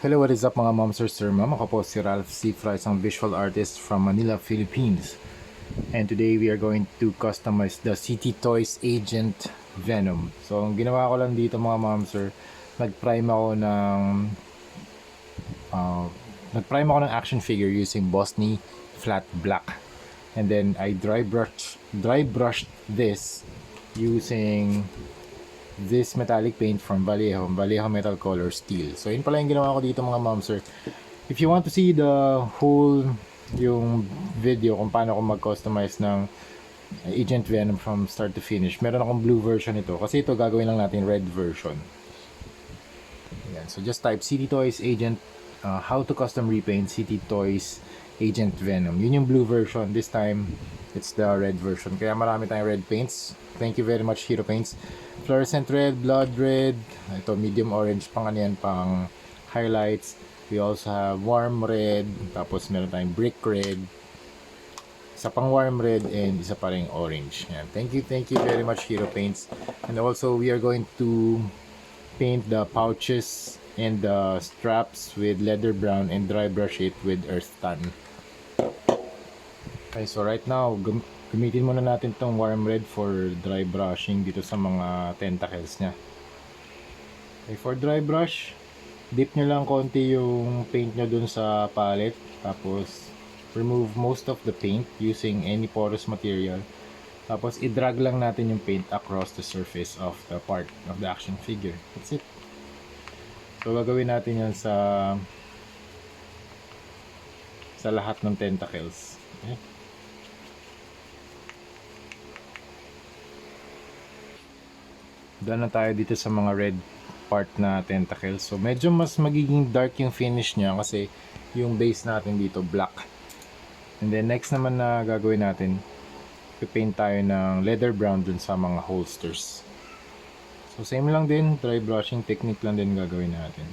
Hello, what is up mga moms or sir ma'am? Ako po si Ralph C. Fry, isang visual artist from Manila, Philippines. And today we are going to customize the City Toys Agent Venom. So ang ginawa ko lang dito mga moms sir, nag-prime ako ng uh, nag-prime ako ng action figure using Bosny Flat Black. And then I dry brushed this using this metallic paint from Vallejo Metal Color Steel. So yun pala yung ginawa ko dito mga ma'am sir. If you want to see the whole yung video kung paano ko mag-customize ng Agent Venom from start to finish, meron akong blue version ito kasi ito gagawin lang natin red version. Yan. So just type City Toys Agent how to custom repaint City Toys Agent Venom. Yun yung blue version. This time it's the red version. Kaya marami tayong red paints. Thank you very much Hero Paints. Fluorescent red, blood red, ito medium orange pang ano yan, pang highlights. We also have warm red, tapos meron tayong brick red, isa pang warm red, and isa pa ring orange. Yan. Thank you very much Hero Paints. And also we are going to paint the pouches and the straps with leather brown and dry brush it with earth tan. Okay, so right now gamitin muna natin tong warm red for dry brushing dito sa mga tentacles nya. Okay, for dry brush, dip nyo lang konti yung paint nyo dun sa palette, tapos remove most of the paint using any porous material, tapos i-drag lang natin yung paint across the surface of the part of the action figure. That's it. So gagawin natin yan sa lahat ng tentacles. Okay. Done na tayo dito sa mga red part na tentacles. So medyo mas magiging dark yung finish niya kasi yung base natin dito black. And then next naman na gagawin natin, paint tayo ng leather brown dun sa mga holsters. So same lang din, dry brushing technique lang din gagawin natin.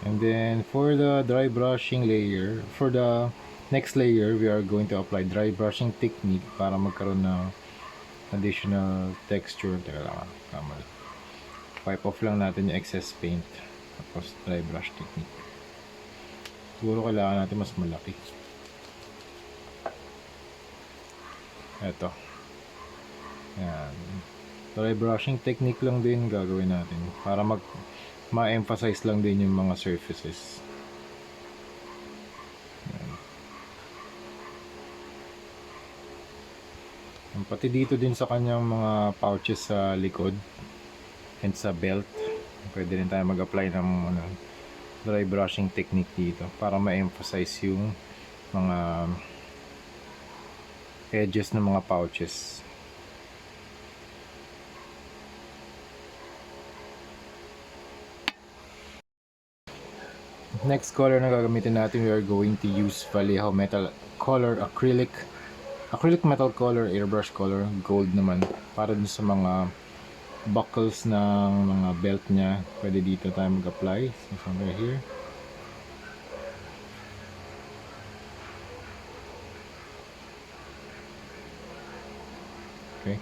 And then for the dry brushing layer, for the next layer, we are going to apply dry brushing technique para magkaroon ng additional texture. Teka lang, kamali. Wipe off lang natin yung excess paint. Tapos dry brush technique. Siguro kailangan natin mas malaki. Eto. Yan. Dry brushing technique lang din gagawin natin para ma-emphasize lang din yung mga surfaces. Yan. Pati dito din sa kanyang mga pouches sa likod and sa belt, pwede rin tayo mag-apply ng dry brushing technique dito para ma-emphasize yung mga edges ng mga pouches. Next color na gagamitin natin, we are going to use Vallejo Metal Color Acrylic Metal Color, Airbrush Color, gold naman, para dun sa mga buckles ng mga belt nya. Pwede dito tayo mag-apply. So somewhere here. Okay.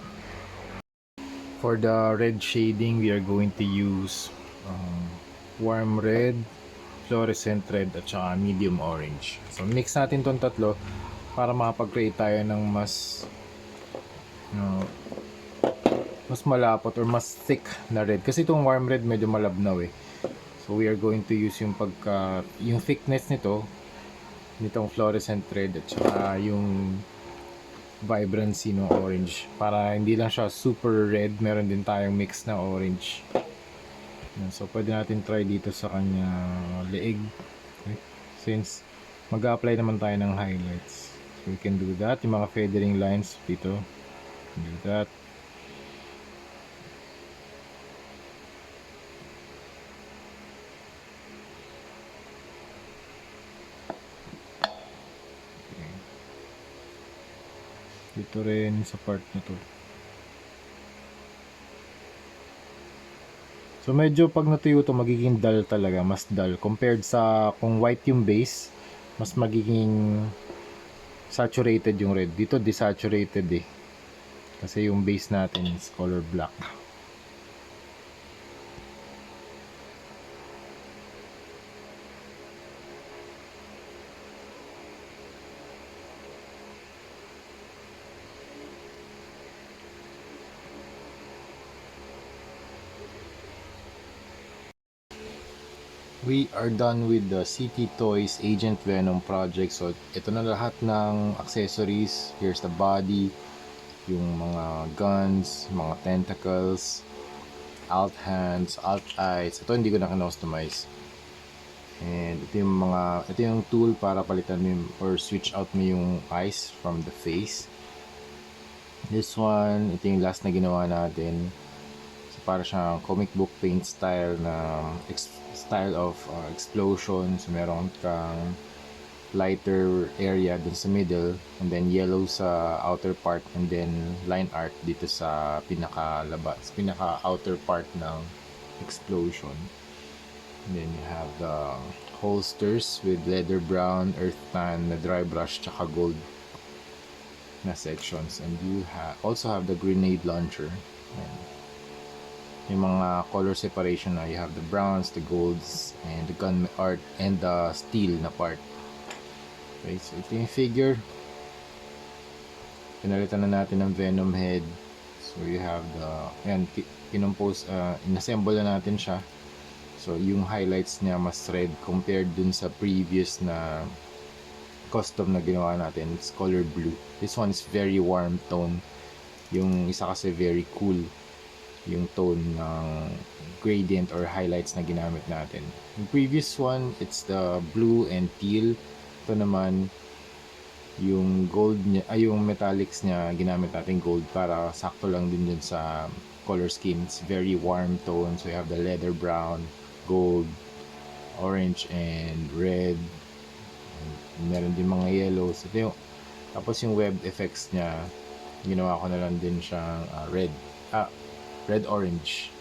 For the red shading, we are going to use warm red, fluorescent red, at saka medium orange. So mix natin tong tatlo para makapag-create tayo ng mas mas malapot or mas thick na red. Kasi itong warm red medyo malabnaw eh. So we are going to use yung yung thickness nitong fluorescent red at saka yung vibrancy ng orange para hindi lang siya super red, meron din tayong mix na orange. So pwede natin try dito sa kanya leeg, okay? Since mag-apply naman tayo ng highlights, so we can do that. Yung mga feathering lines dito, do that. Okay. Dito rin sa part na to. So medyo pag natuyo to magiging dull talaga, mas dull compared sa kung white yung base, mas magiging saturated yung red. Dito desaturated eh. Kasi yung base natin is color black. We are done with the City Toys Agent Venom project. So, ito na lahat ng accessories. Here's the body, yung mga guns, mga tentacles, alt hands, alt eyes. Ito hindi ko na customize. And ito yung tool para palitan mo or switch out mo yung eyes from the face. This one, ito yung last na ginawa natin. So, para siyang comic book paint style na style of explosion. So, meron kang lighter area dun sa middle, and then yellow sa outer part, and then line art dito sa pinaka-labas, pinaka-outer part ng explosion. And then you have the holsters with leather brown, earth tan na dry brush, tsaka gold na sections. And you also have the grenade launcher. And yung mga color separation na, you have the browns, the golds, and the gun art, and the steel na part. Okay, so ito yung figure. Pinalitan na natin ng Venom head. So you have the, ayan, inassemble na natin siya. So yung highlights niya mas red compared dun sa previous na custom na ginawa natin. It's color blue. This one is very warm tone. Yung isa kasi very cool yung tone ng gradient or highlights na ginamit natin. Yung previous one, it's the blue and teal. Ito naman yung gold niya, yung metallics niya, ginamit natin gold para sakto lang din dun sa color scheme. It's very warm tone. So you have the leather brown, gold, orange, and red. And meron din mga yellows. Ito yung, tapos yung web effects niya, ginawa ko na lang din siyang red orange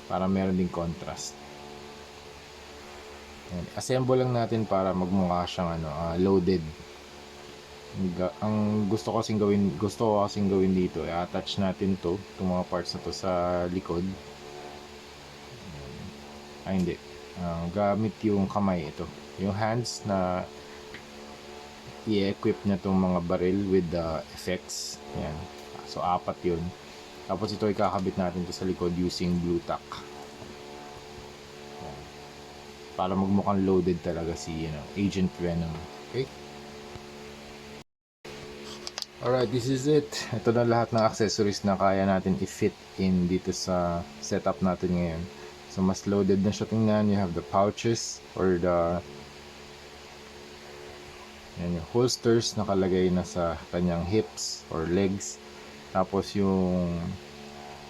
para meron din contrast. And assemble lang natin para magmukha siyang loaded. Ang gusto ko kasing gawin dito, i-attach natin itong mga parts na to sa likod. Hindi, gamit yung kamay. Ito yung hands na i-equip na itong mga barrel with the effects. Yan. So 4 yun. Tapos ito ikakabit natin to sa likod using blue tack. Para magmukhang loaded talaga si Agent Venom. Okay? Alright, this is it. Ito na lahat ng accessories na kaya natin i-fit in dito sa setup natin ngayon. So mas loaded na siya tingnan. You have the pouches or the yung holsters nakalagay na sa kanyang hips or legs. Tapos yung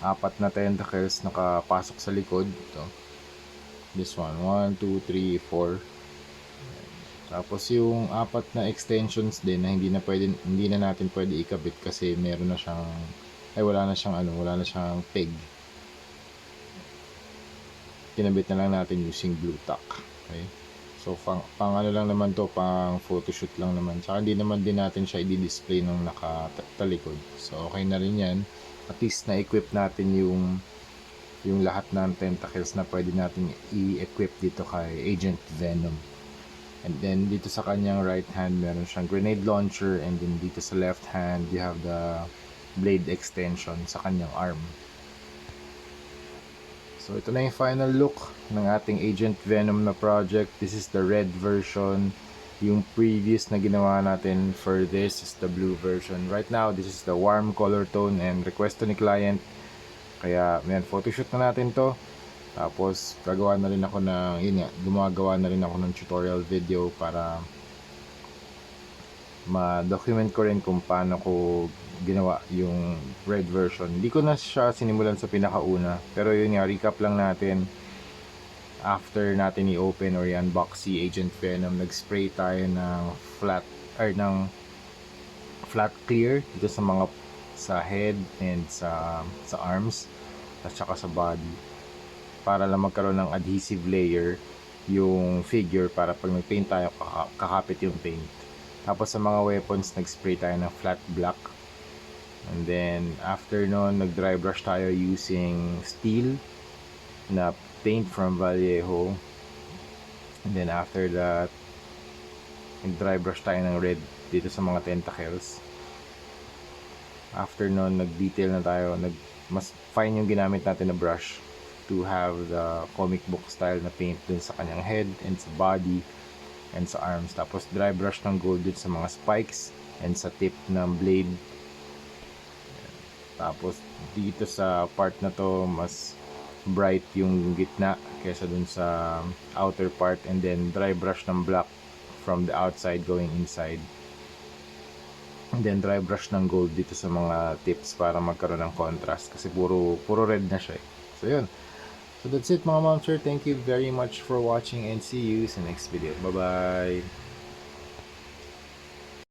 4 na tentacles nakapasok sa likod. Ito. This one, 1, 2, 3, 4. Tapos yung 4 na extensions din na hindi na natin pwede ikabit kasi meron na siyang wala na siyang peg. Kinabit na lang natin using blue tack. Okay? So pang ano lang naman to, pang photoshoot lang naman. Saka hindi naman din natin siya i-display nung nakatalikod. So okay na rin yan. At least na-equip natin yung lahat ng tentacles na pwede natin i-equip dito kay Agent Venom. And then dito sa kanyang right hand meron siyang grenade launcher, and then dito sa left hand you have the blade extension sa kanyang arm. So ito na yung final look ng ating Agent Venom na project. This is the red version. Yung previous na ginawa natin for this is the blue version. Right now, this is the warm color tone and request to ni client. Kaya, photoshoot na natin to. Tapos, gumagawa na rin ako ng tutorial video para ma-document ko rin kung paano ko ginawa yung red version. Hindi ko na siya sinimulan sa pinakauna, pero yun nga, recap lang natin. After natin i-open or i-unbox si Agent Venom, nag-spray tayo ng flat clear dito sa head and sa arms at saka sa body para lang magkaroon ng adhesive layer yung figure para pag nag-paint tayo kakapit yung paint. Tapos sa mga weapons, nag-spray tayo ng flat black. And then, after nun, nag-dry brush tayo using steel na paint from Vallejo. And then, after that, nag-dry brush tayo ng red dito sa mga tentacles. After nun, nag-detail na tayo. Mas fine yung ginamit natin na brush to have the comic book style na paint dun sa kanyang head and sa body and sa arms. Tapos, dry brush ng gold dun sa mga spikes and sa tip ng blade. Tapos dito sa part na to, mas bright yung gitna kaysa dun sa outer part, and then dry brush ng black from the outside going inside, and then dry brush ng gold dito sa mga tips para magkaroon ng contrast kasi puro red na siya. So yun. So that's it mga mom sir. Thank you very much for watching and see you sa next video. Bye bye.